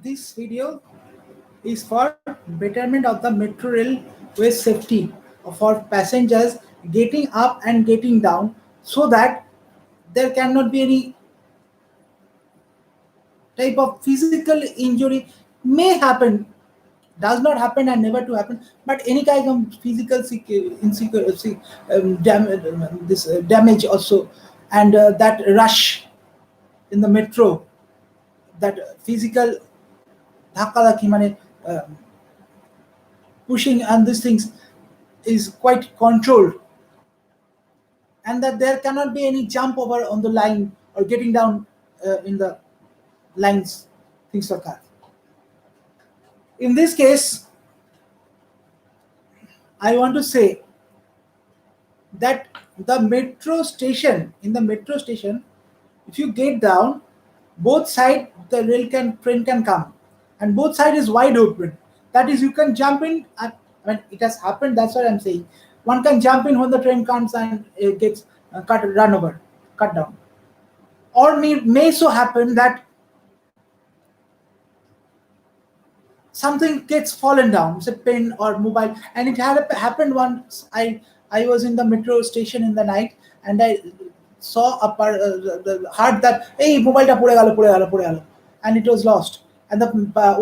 This video is for betterment of the metro railway safety for passengers getting up and getting down, so that there cannot be any type of physical injury may happen, does not happen and never to happen, but any kind of physical damage also, and that rush in the metro, that physical ধাক্কাধাক্কি মানে pushing and these things is quite controlled, and that there cannot be any jump over on the line or getting down in the lines, things like that. In this case, I want to say that in the metro station, if you get down, both side the train can come, and both side is wide open. That is, you can jump in when it has happened. That's what I'm saying. One can jump in when the train comes and it gets cut down. Or may so happen that something gets fallen down, say pen or mobile, and it had happened once. I was in the metro station in the night, and I saw heard that hey, mobile ta pore galo, and it was lost. And the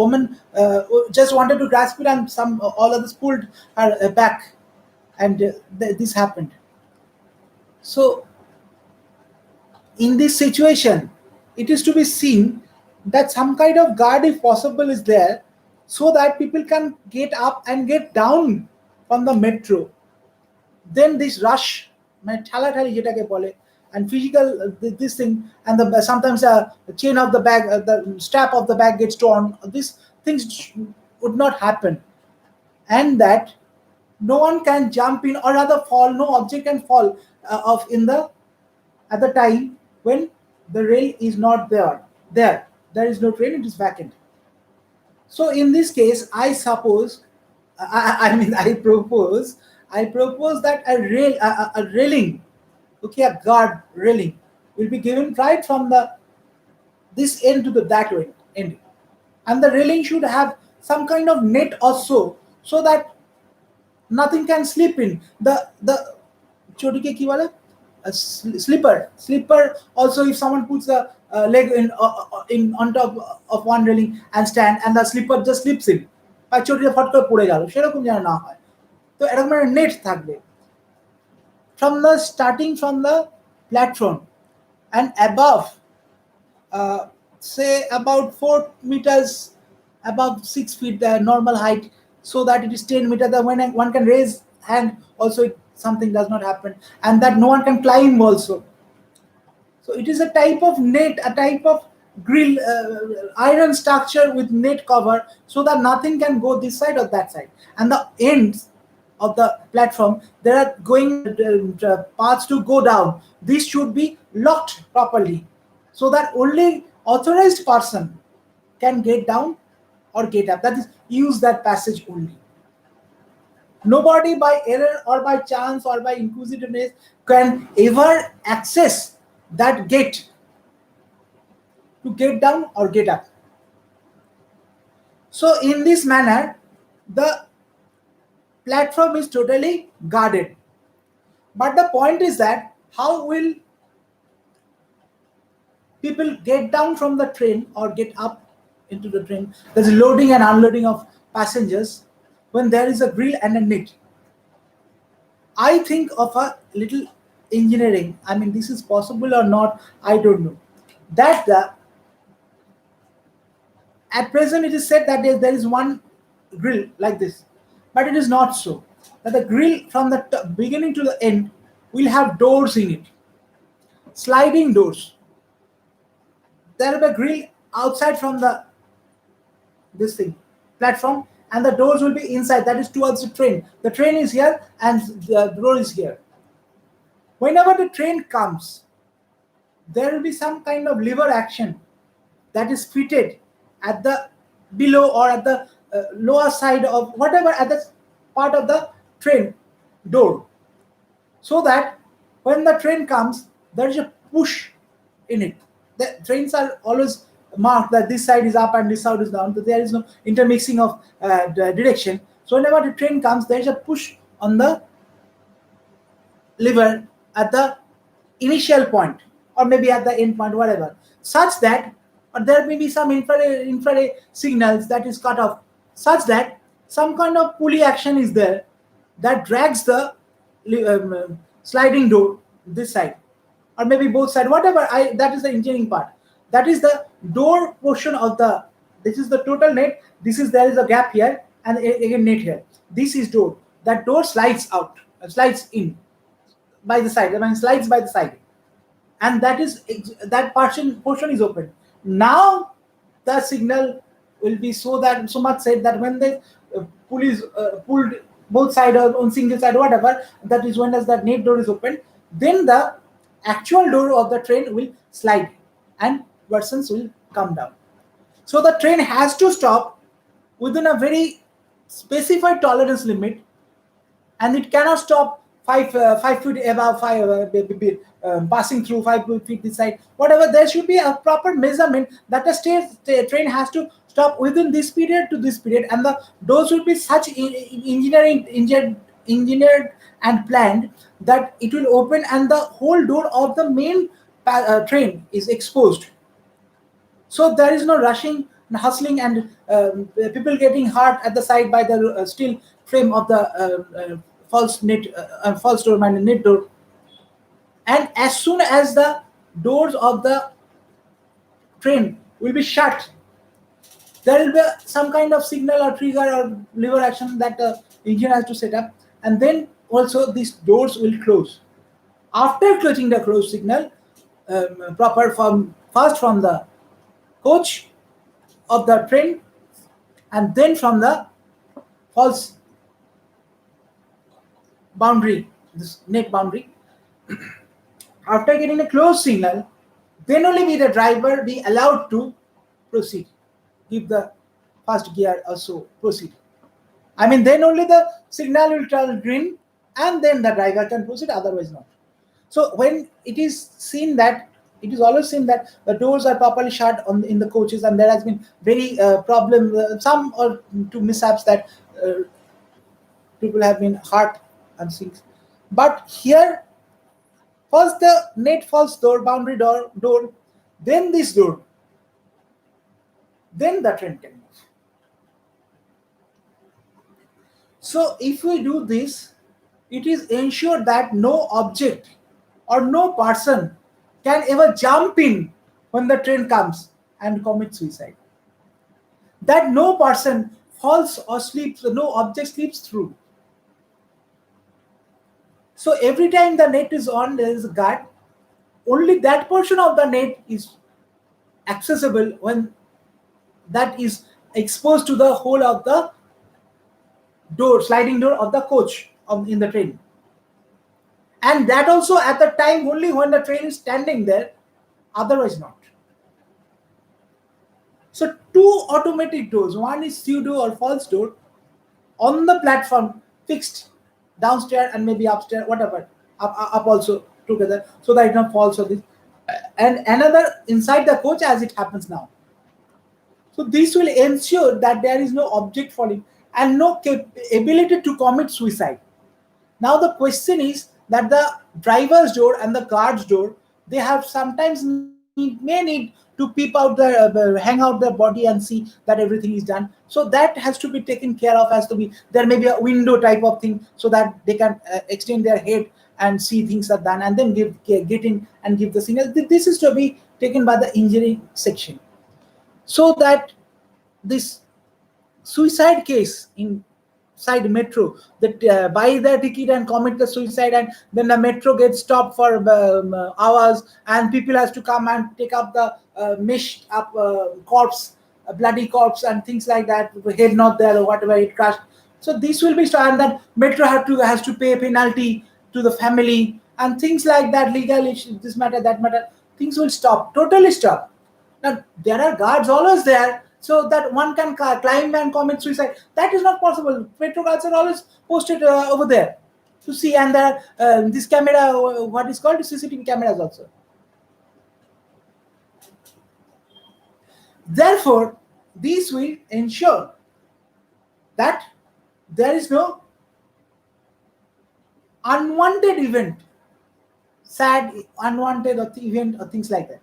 woman just wanted to grasp it, and some all others pulled her back, and this happened. So in this situation, it is to be seen that some kind of guard, if possible, is there, so that people can get up and get down from the metro. Then this rush, and physical this thing, and sometimes the chain of the bag, the strap of the bag gets torn. These things would not happen, and that no one can jump in or rather fall. No object can fall off in the at the time when the rail is not there. There is no train. It is vacant. So in this case, I suppose, I propose that a railing, okay, a guard railing, will be given right from the this end to the that end, and the railing should have some kind of net also, so that nothing can slip in. The chotike ki wala? A slipper also, if someone puts a leg in on top of one railing and stand, and the slipper just slips in, বা চটিটা ফট করে পড়ে গেল, সেরকম যেন না হয়। তো এরকম একটা নেট থাকবে from the starting from the platform and above, say about 4 meters above 6 feet the normal height, so that it is 10 meters, that when one can raise hand also, something does not happen, and that no one can climb also. So it is a type of net, a type of grill, iron structure with net cover, so that nothing can go this side or that side. And the ends of the platform, there are going paths to go down. This should be locked properly, so that only authorized person can get down or get up. That is, use that passage only. Nobody by error or by chance or by inquisitiveness can ever access that gate to get down or get up. So in this manner, the platform is totally guarded. But the point is that how will people get down from the train or get up into the train? There's loading and unloading of passengers when there is a grill and a net. I think of a little engineering. I mean, this is possible or not, I don't know. That at present it is said that there is one grill like this, but it is not so. That the grill from the beginning to the end will have doors in it, sliding doors. There will be a grill outside from this thing platform, and the doors will be inside, that is towards the train. The train is here and the door is here. Whenever the train comes, there will be some kind of lever action that is fitted at the below or at the lower side of whatever, at the part of the train door, so that when the train comes, there is a push in it. The trains are always mark that this side is up and this side is down. So there is no intermixing of the direction. So whenever the train comes, there is a push on the lever at the initial point or maybe at the end point, whatever, such that, or there may be some infrared signals that is cut off, such that some kind of pulley action is there that drags the sliding door this side or maybe both side, whatever. That is the engineering part. That is the door portion of the. This is the total net. This is, there is a gap here and again net here. This is door. That door slides out, slides in by the side. I mean, slides by the side, and that is that portion is open. Now the signal will be so that so much said that when the pull is pulled both side or on single side, whatever, that is when as that net door is open, then the actual door of the train will slide and persons will come down. So the train has to stop within a very specified tolerance limit, and it cannot stop 5 feet above passing through 5 feet this side, whatever. There should be a proper measurement that the train has to stop within this period to this period, and the doors will be such engineered and planned that it will open and the whole door of the main train is exposed. So there is no rushing and hustling and people getting hurt at the side by the steel frame of the false door, and net door. And as soon as the doors of the train will be shut, there will be some kind of signal or trigger or lever action that the engine has to set up, and then also these doors will close. After closing the close signal, proper from first from the coach of the train and then from the false boundary, this net boundary. After getting a close signal, then only will the driver be allowed to proceed, give the first gear or so, proceed. I mean, then only the signal will turn green and then the driver can proceed, otherwise not. So when it is seen that, it is always seen that the doors are properly shut in the coaches, and there has been very problem, some or two mishaps that people have been hurt and things. But here, first the net false door, boundary door, then this door, then the train can move. So if we do this, it is ensured that no object or no person can ever jump in when the train comes and commit suicide. That no person falls or sleeps, no object sleeps through. So every time the net is on, there is a guard. Only that portion of the net is accessible when that is exposed to the whole of the door, sliding door of the coach in the train. And that also at the time only when the train is standing there, otherwise not. So two automatic doors, one is pseudo or false door on the platform, fixed downstairs and maybe upstairs, whatever, up also together, so that it not falls or this, and another inside the coach as it happens now. So this will ensure that there is no object falling and no ability to commit suicide. Now the question is that the driver's door and the guard's door, they have sometimes may need to peep out hang out their body and see that everything is done. So that has to be taken care of. Has to be, there may be a window type of thing so that they can extend their head and see things are done, and then get in and give the signal. This is to be taken by the engineering section, so that this suicide case inside metro, that buy the ticket and commit the suicide, and then the metro gets stopped for hours, and people has to come and take up the meshed up corpse, bloody corpse and things like that, the head not there or whatever, it crashed. So this will be stopped, and then metro has to pay a penalty to the family and things like that, legal issues, this matter, that matter, things will stop, totally stop. Now there are guards always there, so that one can climb and commit suicide. That is not possible. Metro guards are always posted over there to see, and there this camera, what is called CCTV cameras also. Therefore, these will ensure that there is no unwanted event, sad unwanted or event or things like that.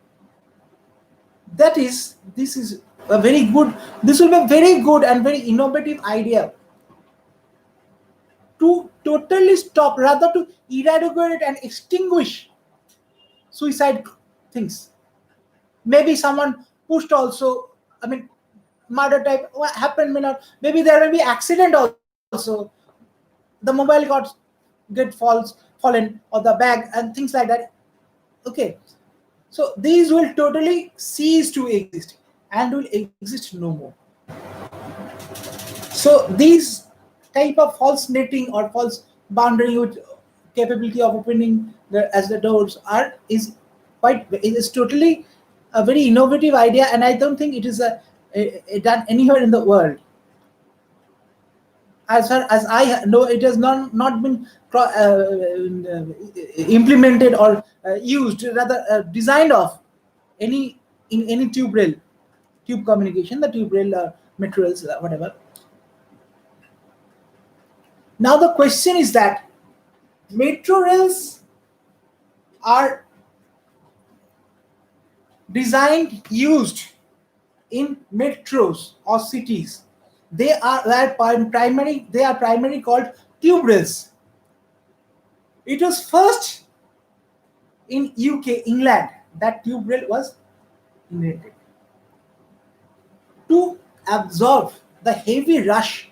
That is, this is a very good, this will be a very good and very innovative idea to totally stop, rather to eradicate and extinguish suicide things. Maybe someone pushed also, I mean, murder type what happened may not, maybe there will be accident also, the mobile got get fallen or the bag and things like that. Okay, so these will totally cease to exist and will exist no more. So these type of false netting or false boundary with capability of opening as the doors are is quite, it is totally a very innovative idea, and I don't think it is a done anywhere in the world. As far as I know, it has not been implemented or used, rather designed of any in any tube rail, tube communication, the tube rail materials, whatever. Now the question is that metro rails are designed, used in metros or cities. They are primarily called tube rails. It was first in UK, England, that tube rail was invented to absorb the heavy rush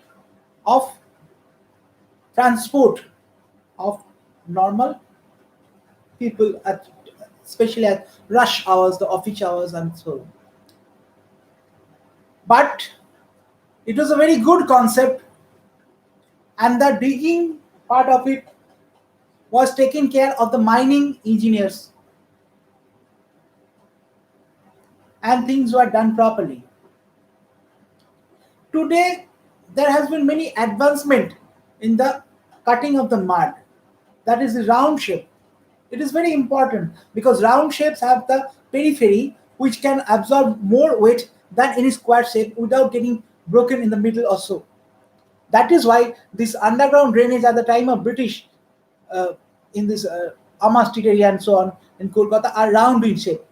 of transport of normal people at, especially at rush hours, the office hours, and so on. But it was a very good concept, and the digging part of it was taken care of the mining engineers, and things were done properly. Today, there has been many advancement in the cutting of the mud. That is the round shape. It is very important because round shapes have the periphery which can absorb more weight than any square shape without getting broken in the middle or so. That is why this underground drainage at the time of British uh, in this Amma Street area and so on in Kolkata are round in shape.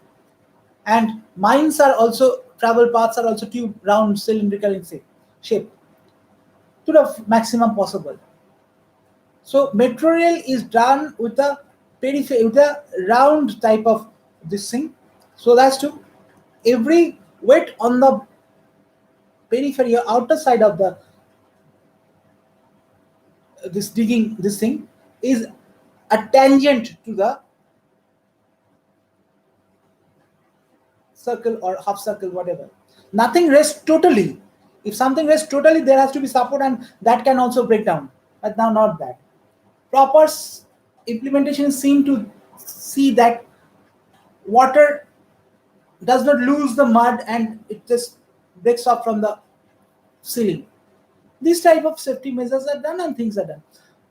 And mines are also, travel paths are also tube round cylindrical in shape to the maximum possible. So metro rail is done with a periphery, with a round type of this thing, so that's to every weight on the periphery or outer side of the this digging this thing is a tangent to the circle or half circle, whatever. Nothing rests totally. If something rests totally, there has to be support, and that can also break down. But now, not that. Proper implementation seem to see that water does not lose the mud and it just breaks off from the ceiling. These type of safety measures are done and things are done,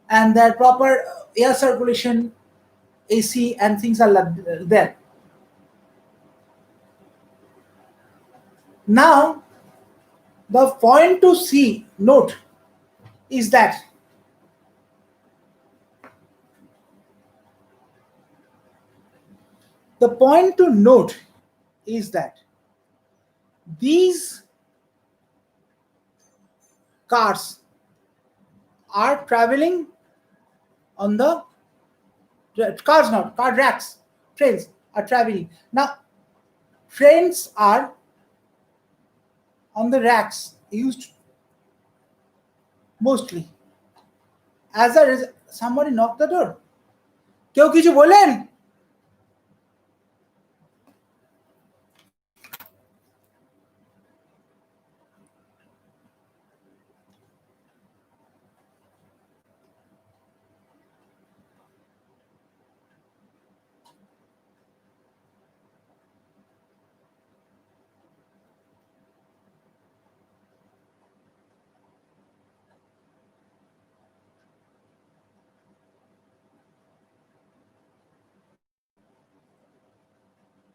and that proper air circulation, AC and things are there. Now, the point to see note is that the point to note is that these cars are traveling on the cars, not car racks, trains are traveling. Now, trains are on the racks used mostly. As a somebody knocked the door. কেউ কিছু বলেন?